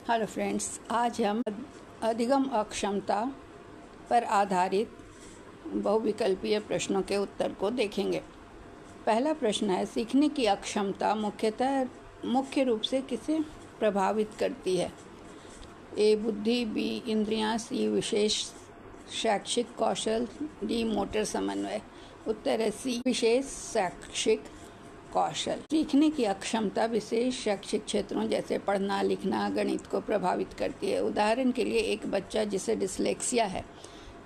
Hello friends, आज हम अधिगम अक्षमता पर आधारित बहुविकल्पीय प्रश्नों के उत्तर को देखेंगे। पहला प्रश्न है, सीखने की अक्षमता मुख्य रूप से किसे प्रभावित करती है? ए बुद्धि, बी इंद्रियां, सी विशेष शैक्षिक कौशल, डी मोटर समन्वय। उत्तर है सी विशेष शैक्षिक कौशल। सीखने की अक्षमता विशेष शैक्षिक क्षेत्रों जैसे पढ़ना, लिखना, गणित को प्रभावित करती है। उदाहरण के लिए एक बच्चा जिसे डिस्लेक्सिया है,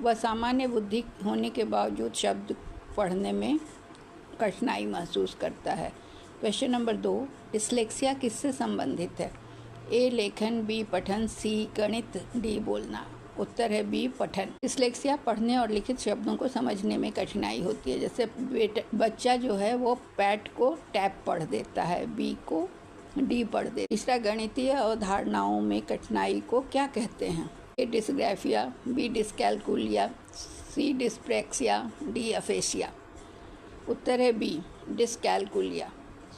वह सामान्य बुद्धि होने के बावजूद शब्द पढ़ने में कठिनाई महसूस करता है। क्वेश्चन नंबर 2, डिस्लेक्सिया किससे संबंधित है? ए लेखन, बी पठन, सी गणित, डी बोलना। उत्तर है बी पठन। डिस्लेक्सिया पढ़ने और लिखित शब्दों को समझने में कठिनाई होती है। जैसे बच्चा जो है वो पैट को टैप पढ़ देता है, बी को डी पढ़ देता है। तीसरा, गणितीय अवधारणाओं में कठिनाई को क्या कहते हैं? ए डिस्ग्राफिया, बी डिस्कैलकुलिया, सी डिस्प्रैक्सिया, डी अफेसिया। उत्तर है बी डिस्कैलकुलिया।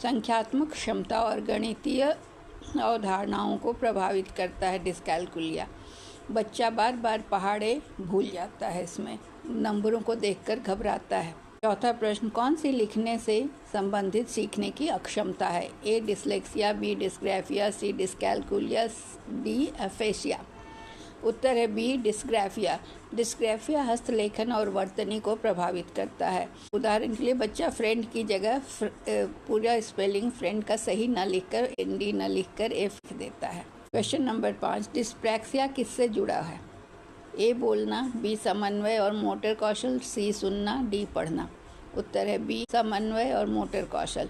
संख्यात्मक क्षमता और गणितीय अवधारणाओं को प्रभावित करता है डिस्कैलकुलिया। बच्चा बार बार पहाड़े भूल जाता है, इसमें नंबरों को देखकर घबराता है। चौथा प्रश्न, कौन सी लिखने से संबंधित सीखने की अक्षमता है? ए डिस्लेक्सिया, बी डिस्ग्राफिया, सी डिस्कैलकुलिया, डी एफेसिया। उत्तर है बी डिस्ग्राफिया। डिस्ग्राफिया हस्तलेखन और वर्तनी को प्रभावित करता है। उदाहरण के लिए बच्चा फ्रेंड की जगह पूरा स्पेलिंग फ्रेंड का सही न लिखकर एनडी न लिखकर ए लिख देता है। क्वेश्चन नंबर 5, डिस्प्रैक्सिया किससे जुड़ा है? ए बोलना, बी समन्वय और मोटर कौशल, सी सुनना, डी पढ़ना। उत्तर है बी समन्वय और मोटर कौशल।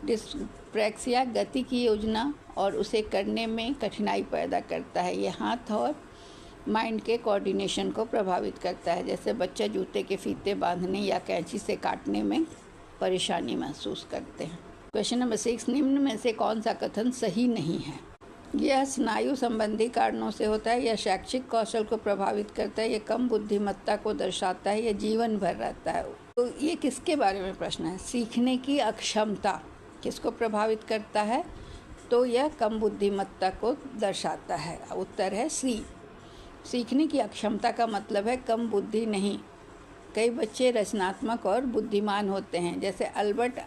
डिस्प्रैक्सिया गति की योजना और उसे करने में कठिनाई पैदा करता है। ये हाथ और माइंड के कोऑर्डिनेशन को प्रभावित करता है। जैसे बच्चा जूते के फीते बांधने या कैंची से काटने में परेशानी महसूस करते हैं। क्वेश्चन नंबर 6, निम्न में से कौन सा कथन सही नहीं है? यह स्नायु संबंधी कारणों से होता है, यह शैक्षिक कौशल को प्रभावित करता है, यह कम बुद्धिमत्ता को दर्शाता है, यह जीवन भर रहता है। तो ये किसके बारे में प्रश्न है? सीखने की अक्षमता किसको प्रभावित करता है? तो यह कम बुद्धिमत्ता को दर्शाता है। उत्तर है सी। सीखने की अक्षमता का मतलब है कम बुद्धि नहीं। कई बच्चे रचनात्मक और बुद्धिमान होते हैं। जैसे अल्बर्ट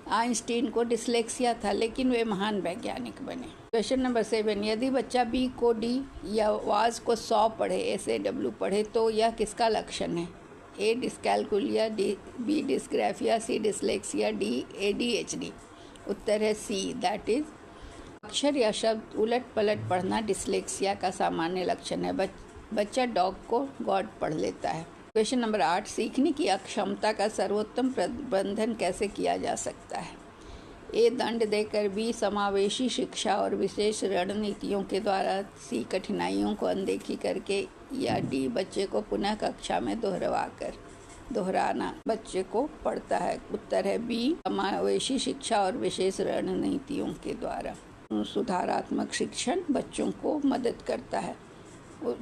आइंस्टीन को डिस्लेक्सिया था, लेकिन वे महान वैज्ञानिक बने। क्वेश्चन नंबर 7, यदि बच्चा बी को डी या वाज को 100 पढ़े, SAW पढ़े, तो यह किसका लक्षण है? ए डिस्कैलकुलिया, बी डिस्ग्राफिया, सी डिस्लेक्सिया, डी ADHD। उत्तर है सी, दैट इज अक्षर या शब्द उलट पलट पढ़ना डिस्लेक्सिया का सामान्य लक्षण है। बच्चा डॉग को गॉड पढ़ लेता है। क्वेश्चन नंबर 8, सीखने की अक्षमता का सर्वोत्तम प्रबंधन कैसे किया जा सकता है? ए दंड देकर, बी समावेशी शिक्षा और विशेष रणनीतियों के द्वारा, सी कठिनाइयों को अनदेखी करके, या डी बच्चे को पुनः कक्षा में दोहराना बच्चे को पड़ता है। उत्तर है बी समावेशी शिक्षा और विशेष रणनीतियों के द्वारा। सुधारात्मक शिक्षण बच्चों को मदद करता है।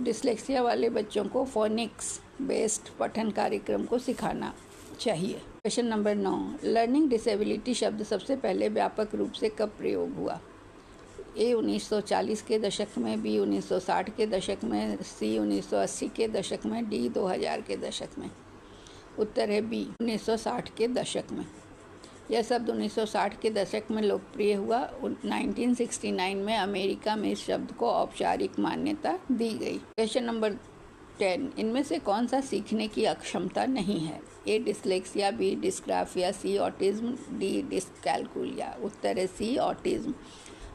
डिस्लेक्सिया वाले बच्चों को फोनिक्स बेस्ड पठन कार्यक्रम को सिखाना चाहिए। क्वेश्चन नंबर 9, लर्निंग डिसेबिलिटी शब्द सबसे पहले व्यापक रूप से कब प्रयोग हुआ? ए 1940 के दशक में, बी 1960 के दशक में, सी 1980 के दशक में, डी 2000 के दशक में। उत्तर है बी 1960 के दशक में। यह शब्द 1960 के दशक में लोकप्रिय हुआ। 1969 में अमेरिका में इस शब्द को औपचारिक मान्यता दी गई। क्वेश्चन नंबर 10, इनमें से कौन सा सीखने की अक्षमता नहीं है? ए डिस्लेक्सिया, बी डिस्ग्राफिया, सी ऑटिज्म, डी डिस्कैलकुलिया। उत्तर है सी ऑटिज्म।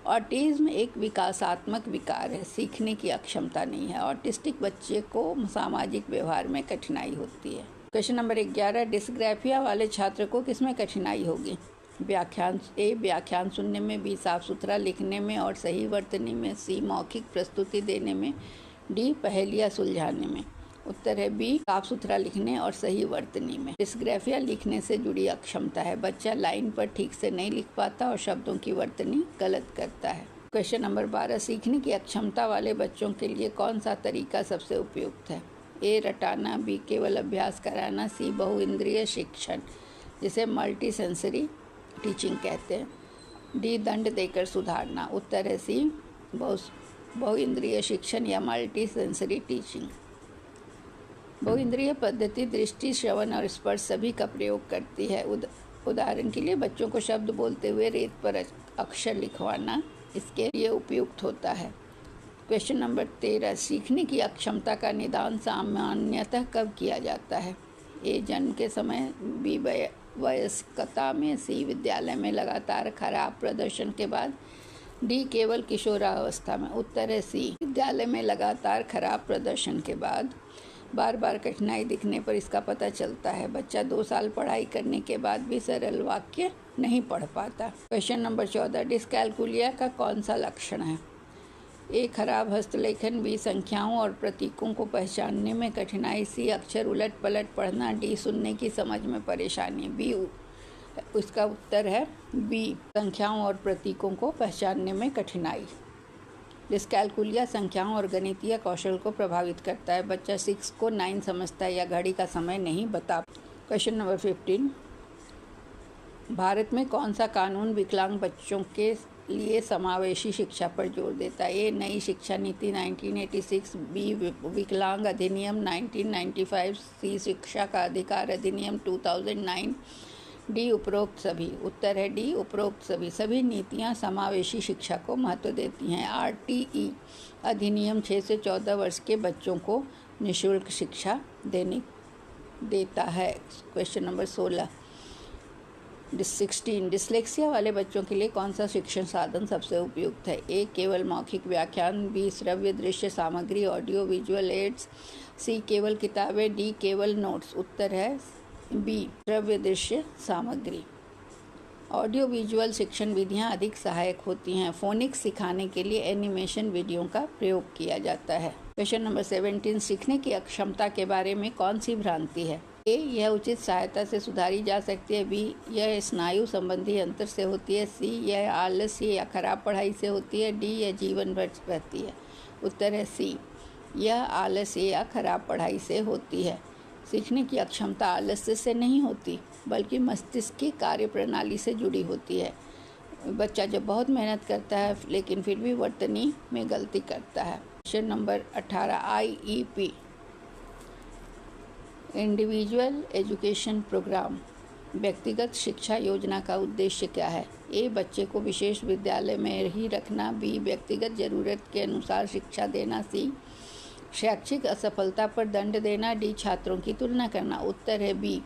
ऑटिज्म एक विकासात्मक विकार है, सीखने की अक्षमता नहीं है। ऑटिस्टिक बच्चे को सामाजिक व्यवहार में कठिनाई होती है। क्वेश्चन नंबर 11, डिस्ग्राफिया वाले छात्र को किसमें कठिनाई होगी? व्याख्यान सुनने में, बी साफ सुथरा लिखने में और सही वर्तनी में, सी मौखिक प्रस्तुति देने में, डी पहेलियाँ सुलझाने में। उत्तर है बी साफ सुथरा लिखने और सही वर्तनी में। डिस्ग्राफिया लिखने से जुड़ी अक्षमता है। बच्चा लाइन पर ठीक से नहीं लिख पाता और शब्दों की वर्तनी गलत करता है। क्वेश्चन नंबर 12, सीखने की अक्षमता वाले बच्चों के लिए कौन सा तरीका सबसे उपयुक्त है? ए रटाना, बी केवल अभ्यास कराना, सी बहुइंद्रिय शिक्षण जिसे मल्टी सेंसरी टीचिंग कहते हैं, डी दंड देकर सुधारना। उत्तर है सी बहुइंद्रिय शिक्षण या मल्टी सेंसरी टीचिंग। बहुइंद्रिय पद्धति दृष्टि, श्रवण और स्पर्श सभी का प्रयोग करती है। उदाहरण के लिए बच्चों को शब्द बोलते हुए रेत पर अक्षर लिखवाना इसके लिए उपयुक्त होता है। क्वेश्चन नंबर 13, सीखने की अक्षमता का निदान सामान्यतः कब किया जाता है? ए, जन्म के समय, बी, वयस्कता में, सी, विद्यालय में लगातार खराब प्रदर्शन के बाद, डी, केवल किशोरावस्था में। उत्तर है सी, विद्यालय में लगातार खराब प्रदर्शन के बाद। बार बार कठिनाई दिखने पर इसका पता चलता है। बच्चा 2 साल पढ़ाई करने के बाद भी सरल वाक्य नहीं पढ़ पाता। क्वेश्चन नंबर 14, डिस्कैलकुलिया का कौन सा लक्षण है? ए, खराब हस्तलेखन, बी, संख्याओं और प्रतीकों को पहचानने में कठिनाई, सी, अक्षर उलट पलट पढ़ना, डी, सुनने की समझ में परेशानी। बी, इसका उत्तर है बी, संख्याओं और प्रतीकों को पहचानने में कठिनाई। डिस्कैलकुलिया संख्याओं और गणितीय कौशल को प्रभावित करता है। बच्चा 6 को 9 समझता है या घड़ी का समय नहीं बता। क्वेश्चन नंबर 15, भारत में कौन सा कानून विकलांग बच्चों के लिए समावेशी शिक्षा पर जोर देता है? ए, नई शिक्षा नीति 1986, बी, विकलांग अधिनियम 1995, सी, शिक्षा का अधिकार अधिनियम 2009, डी, उपरोक्त सभी। उत्तर है डी, उपरोक्त सभी। सभी नीतियां समावेशी शिक्षा को महत्व देती हैं। आरटीई अधिनियम 6 से 14 वर्ष के बच्चों को निःशुल्क शिक्षा देता है। क्वेश्चन नंबर 16, डिस्लेक्सिया वाले बच्चों के लिए कौन सा शिक्षण साधन सबसे उपयुक्त है? ए, केवल मौखिक व्याख्यान, बी, श्रव्य दृश्य सामग्री ऑडियो विजुअल एड्स, सी, केवल किताबें, डी, केवल नोट्स। उत्तर है बी, श्रव्य दृश्य सामग्री। ऑडियो विजुअल शिक्षण विधियां अधिक सहायक होती हैं। फोनिक्स सिखाने के लिए एनिमेशन वीडियो का प्रयोग किया जाता है। क्वेश्चन नंबर 17, सीखने की अक्षमता के बारे में कौन सी भ्रांति है? ए, यह उचित सहायता से सुधारी जा सकती है, बी, यह स्नायु संबंधी अंतर से होती है, सी, यह आलस्य या खराब पढ़ाई से होती है, डी, यह जीवन भर रहती है। उत्तर है सी, यह आलस्य या खराब पढ़ाई से होती है। सीखने की अक्षमता आलस्य से नहीं होती बल्कि मस्तिष्क की कार्यप्रणाली से जुड़ी होती है। बच्चा जब बहुत मेहनत करता है लेकिन फिर भी वर्तनी में गलती करता है। Question number 18, IEP individual education program व्यक्तिगत शिक्षा योजना का उद्देश्य क्या है? ए, बच्चे को विशेष विद्यालय में ही रखना, बी, व्यक्तिगत जरूरत के अनुसार शिक्षा देना, सी, शैक्षिक असफलता पर दंड देना, डी, छात्रों की तुलना करना। उत्तर है बी,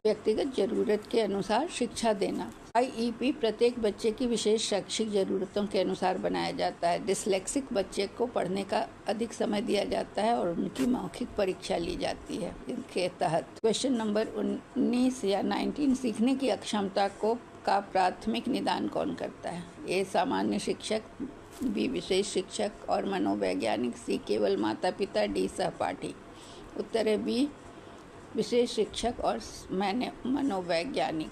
व्यक्तिगत जरूरत के अनुसार शिक्षा देना। IEP प्रत्येक बच्चे की विशेष शैक्षिक जरूरतों के अनुसार बनाया जाता है। डिस्लेक्सिक बच्चे को पढ़ने का अधिक समय दिया जाता है और उनकी मौखिक परीक्षा ली जाती है इनके तहत। क्वेश्चन नंबर 19 या 19, सीखने की अक्षमता का प्राथमिक निदान कौन करता है? ए, सामान्य शिक्षक, बी, विशेष शिक्षक और मनोवैज्ञानिक, सी, केवल माता पिता, डी, सहपाठी। उत्तर है बी, विशेष शिक्षक और मनोवैज्ञानिक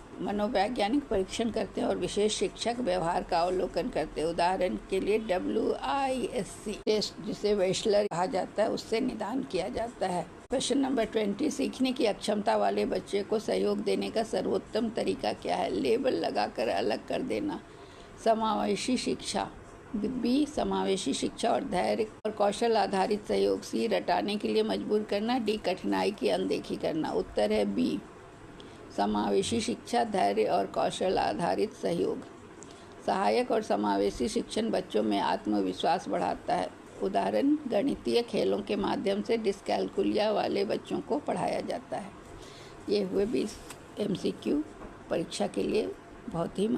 परीक्षण करते हैं और विशेष शिक्षक व्यवहार का अवलोकन करते हैं। उदाहरण के लिए WISC टेस्ट, जिसे वेस्लर कहा जाता है, उससे निदान किया जाता है। क्वेश्चन नंबर 20, सीखने की अक्षमता वाले बच्चे को सहयोग देने का सर्वोत्तम तरीका क्या है? लेबल लगाकर अलग कर देना, समावेशी शिक्षा, बी, समावेशी शिक्षा और धैर्य और कौशल आधारित सहयोग, सी, रटाने के लिए मजबूर करना, डी, कठिनाई की अनदेखी करना। उत्तर है बी, समावेशी शिक्षा, धैर्य और कौशल आधारित सहयोग। सहायक और समावेशी शिक्षण बच्चों में आत्मविश्वास बढ़ाता है। उदाहरण, गणितीय खेलों के माध्यम से डिस्कैलकुलिया वाले बच्चों को पढ़ाया जाता है। ये हुए 20 MCQ परीक्षा के लिए बहुत ही